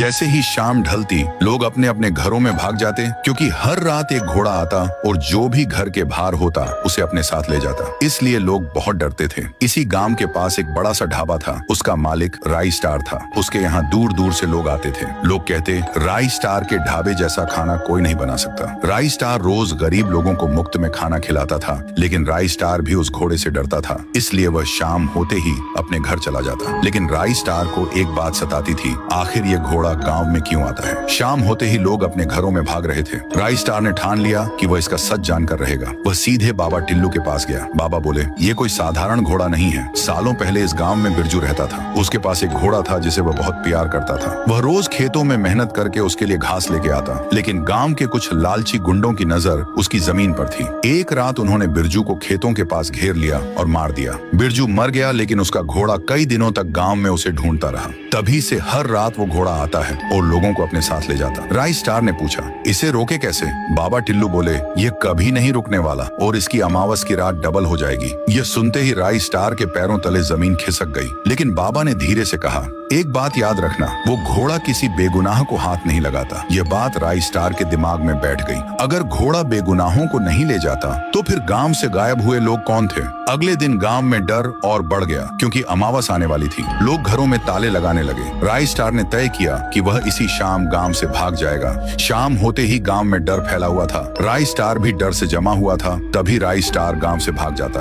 जैसे ही शाम ढलती लोग अपने अपने घरों में भाग जाते, क्योंकि हर रात एक घोड़ा आता और जो भी घर के बाहर होता उसे अपने साथ ले जाता। इसलिए लोग बहुत डरते थे। इसी गांव के पास एक बड़ा सा ढाबा था। उसका मालिक राई स्टार था। उसके यहाँ दूर दूर से लोग आते थे। लोग कहते, राई स्टार के ढाबे जैसा खाना कोई नहीं बना सकता। राई स्टार रोज गरीब लोगों को मुफ्त में खाना खिलाता था, लेकिन राई स्टार भी उस घोड़े से डरता था। इसलिए वह शाम होते ही अपने घर चला जाता। लेकिन राई स्टार को एक बात सताती थी, आखिर ये घोड़ा गांव में क्यों आता है। शाम होते ही लोग अपने घरों में भाग रहे थे। राई स्टार ने ठान लिया कि वह इसका सच जानकर रहेगा। वह सीधे बाबा टिल्लू के पास गया। बाबा बोले, ये कोई साधारण घोड़ा नहीं है। सालों पहले इस गांव में बिरजू रहता था। उसके पास एक घोड़ा था जिसे वह बहुत प्यार करता था। वह रोज खेतों में मेहनत करके उसके लिए घास लेके आता, लेकिन गांव के कुछ लालची गुंडों की नजर उसकी जमीन पर थी। एक रात उन्होंने बिरजू को खेतों के पास घेर लिया और मार दिया। बिरजू मर गया, लेकिन उसका घोड़ा कई दिनों तक गांव में उसे ढूंढता रहा। तभी से हर रात वो घोड़ा आता है और लोगों को अपने साथ ले जाता। राई स्टार ने पूछा, इसे रोके कैसे। बाबा टिल्लू बोले, ये कभी नहीं रुकने वाला और इसकी अमावस की रात डबल हो जाएगी। ये सुनते ही राई स्टार के पैरों तले जमीन खिसक गई। लेकिन बाबा ने धीरे से कहा, एक बात याद रखना, वो घोड़ा किसी बेगुनाह को हाथ नहीं लगाता। ये बात राई स्टार के दिमाग में बैठ गई। अगर घोड़ा बेगुनाहों को नहीं ले जाता तो फिर गांव से गायब हुए लोग कौन थे। अगले दिन गांव में डर और बढ़ गया, क्योंकि अमावस आने वाली थी। लोग घरों में ताले लगाने लगे। राई स्टार ने तय किया कि वह इसी शाम गांव से भाग जाएगा। शाम होते ही गांव में डर फैला हुआ था। राई स्टार भी डर से जमा हुआ था। तभी राई स्टार गांव से भाग जाता है।